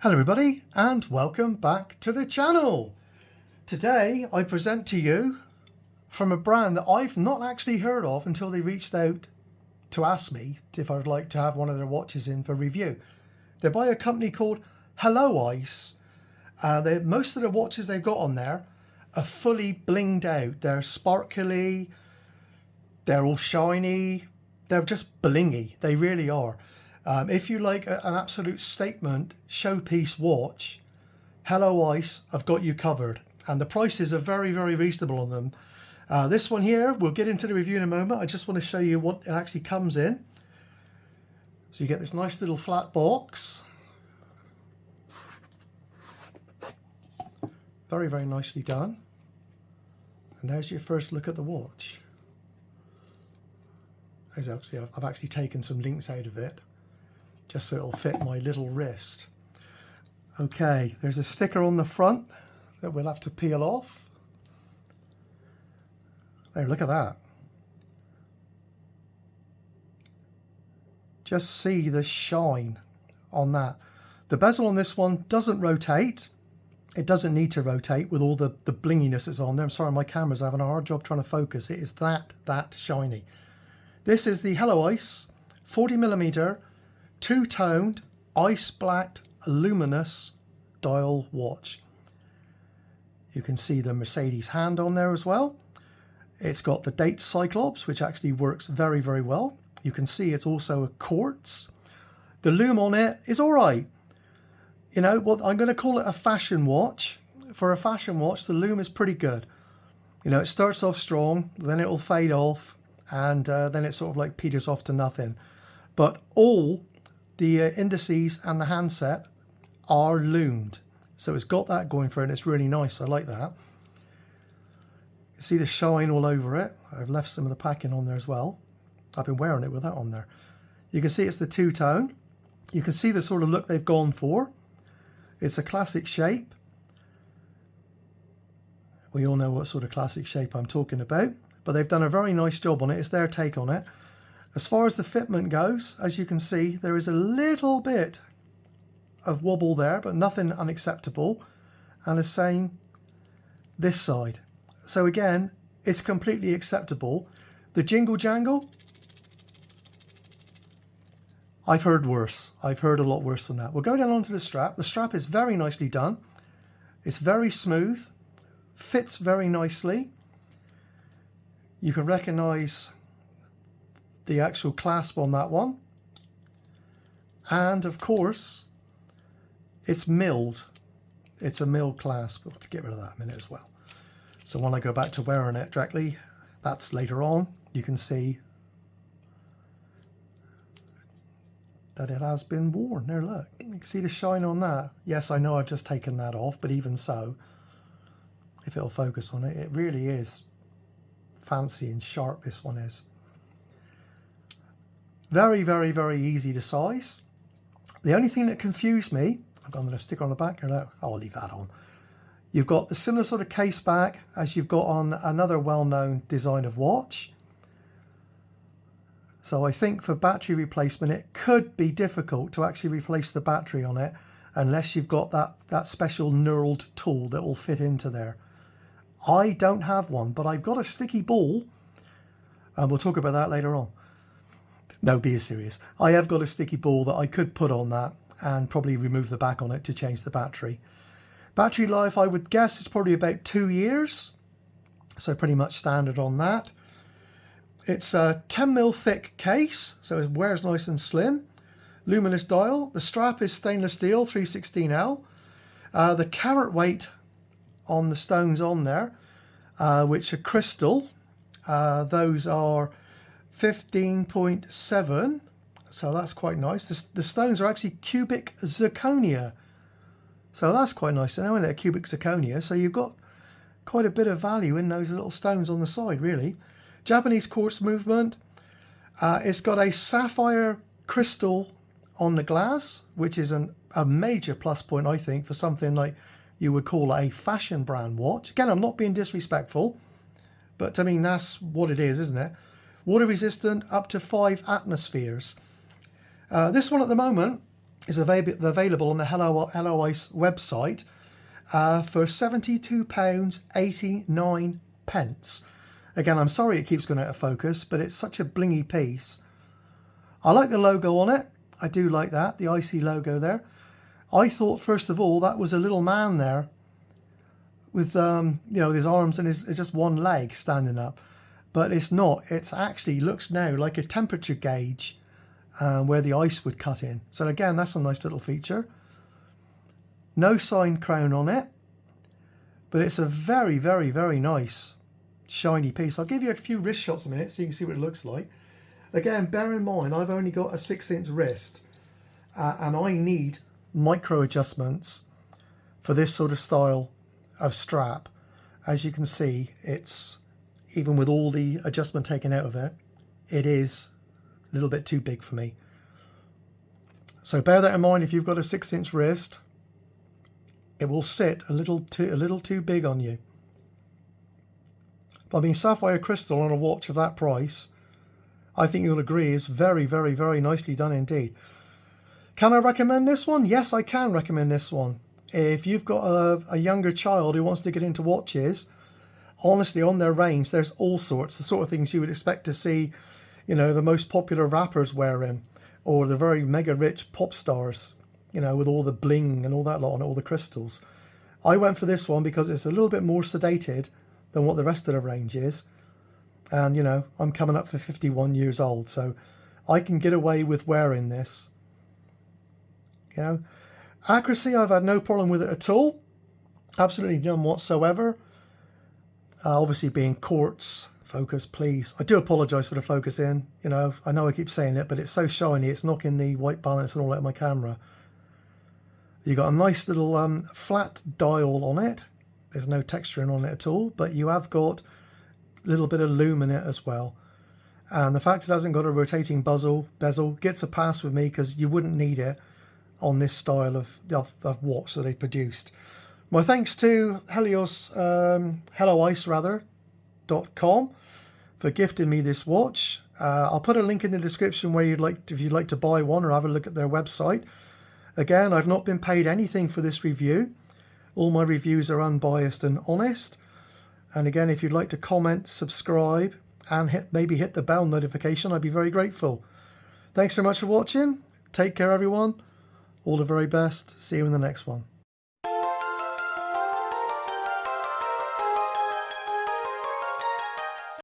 Hello everybody and welcome back to the channel. Today I present to you from a brand that I've not actually heard of until they reached out to ask me if I would like to have one of their watches in for review. They're by a company called Hello Ice. Most of the watches they've got on there are fully blinged out. They're sparkly, they're all shiny, they're just blingy. They really are. If you like an absolute statement showpiece watch, Hello Ice have got you covered, and the prices are very, very reasonable on them. This one here, we'll get into the review in a moment. I just want to show you what it actually comes in. So you get this nice little flat box. Very, very nicely done. And there's your first look at the watch. I've actually taken some links out of it, just so it'll fit my little wrist. Okay, there's a sticker on the front that we'll have to peel off. There, look at that. Just see the shine on that. The bezel on this one doesn't rotate. It doesn't need to rotate with all the blinginess that's on there. I'm sorry, my camera's having a hard job trying to focus. It is that shiny. This is the Hello Ice 40mm two-toned ice black luminous dial watch. You can see the Mercedes hand on there as well. It's got the date cyclops, which actually works very, very well. You can see it's also a quartz. The lume on it is all right. You know, well, I'm going to call it a fashion watch. For a fashion watch, the lume is pretty good. You know, it starts off strong, then it will fade off, and then it sort of like peters off to nothing. But all the indices and the handset are lumed, so it's got that going for it, and it's really nice. I like that. You see the shine all over it. I've left some of the packing on there as well. I've been wearing it with that on there. You can see it's the two-tone. You can see the sort of look they've gone for. It's a classic shape. We all know what sort of classic shape I'm talking about, but they've done a very nice job on it. It's their take on it. As far as the fitment goes, as you can see, there is a little bit of wobble there, but nothing unacceptable. And the same this side. So again, it's completely acceptable. The jingle jangle, I've heard worse. I've heard a lot worse than that. We'll go down onto the strap. The strap is very nicely done. It's very smooth, fits very nicely. You can recognize the actual clasp on that one, and of course it's milled. It's a milled clasp. We'll have to get rid of that in a minute as well. So when I go back to wearing it directly, that's later on, you can see that it has been worn. There, look, you can see the shine on that. Yes, I know I've just taken that off, but even so, if it'll focus on it, it really is fancy and sharp. This one is very, very, very easy to size. The only thing that confused me, I've got a sticker on the back here. I'll leave that on. You've got the similar sort of case back as you've got on another well-known design of watch. So I think for battery replacement, it could be difficult to actually replace the battery on it unless you've got that special knurled tool that will fit into there. I don't have one, but I've got a sticky ball, and we'll talk about that later on. No, be serious. I have got a sticky ball that I could put on that and probably remove the back on it to change the battery. Battery life, I would guess, is probably about 2 years. So pretty much standard on that. It's a 10mm thick case, so it wears nice and slim. Luminous dial. The strap is stainless steel, 316L. The carat weight on the stones on there, which are crystal, those are 15.7, so that's quite nice. The stones are actually cubic zirconia, so that's quite nice to know, isn't it? Cubic zirconia, so you've got quite a bit of value in those little stones on the side, really. Japanese quartz movement. It's got a sapphire crystal on the glass, which is a major plus point, I think, for something like you would call a fashion brand watch. Again, I'm not being disrespectful, but I mean, that's what it is, isn't it? Water resistant up to 5 atmospheres. This one at the moment is available on the Hello Ice website for £72.89. Again, I'm sorry it keeps going out of focus, but it's such a blingy piece. I like the logo on it. I do like that, the icy logo there. I thought, first of all, that was a little man there with, you know, his arms and his just one leg standing up. But it's not. It's actually looks now like a temperature gauge where the ice would cut in. So again, that's a nice little feature. No sign crown on it, but it's a very, very, very nice shiny piece. I'll give you a few wrist shots in a minute so you can see what it looks like. Again, bear in mind, I've only got a 6-inch wrist and I need micro adjustments for this sort of style of strap. As you can see, it's, even with all the adjustment taken out of it, it is a little bit too big for me. So bear that in mind. If you've got a 6-inch wrist, it will sit a little too big on you. But I mean, sapphire crystal on a watch of that price, I think you'll agree, is very, very, very nicely done indeed. Can I recommend this one? Yes, I can recommend this one. If you've got a younger child who wants to get into watches, honestly, on their range, there's all sorts, the sort of things you would expect to see, you know, the most popular rappers wearing, or the very mega rich pop stars, you know, with all the bling and all that lot on it, all the crystals. I went for this one because it's a little bit more sedated than what the rest of the range is. And, you know, I'm coming up for 51 years old, so I can get away with wearing this. You know, accuracy, I've had no problem with it at all. Absolutely none whatsoever. Obviously being quartz, focus please. I do apologise for the focus in. You know I keep saying it, but it's so shiny, it's knocking the white balance and all that of my camera. You got a nice little flat dial on it. There's no texturing on it at all, but you have got a little bit of lume in it as well. And the fact it hasn't got a rotating bezel gets a pass with me, because you wouldn't need it on this style of watch that they produced. My thanks to HelloIce.com for gifting me this watch. I'll put a link in the description where if you'd like to buy one or have a look at their website. Again, I've not been paid anything for this review. All my reviews are unbiased and honest. And again, if you'd like to comment, subscribe, and maybe hit the bell notification, I'd be very grateful. Thanks so much for watching. Take care, everyone. All the very best. See you in the next one.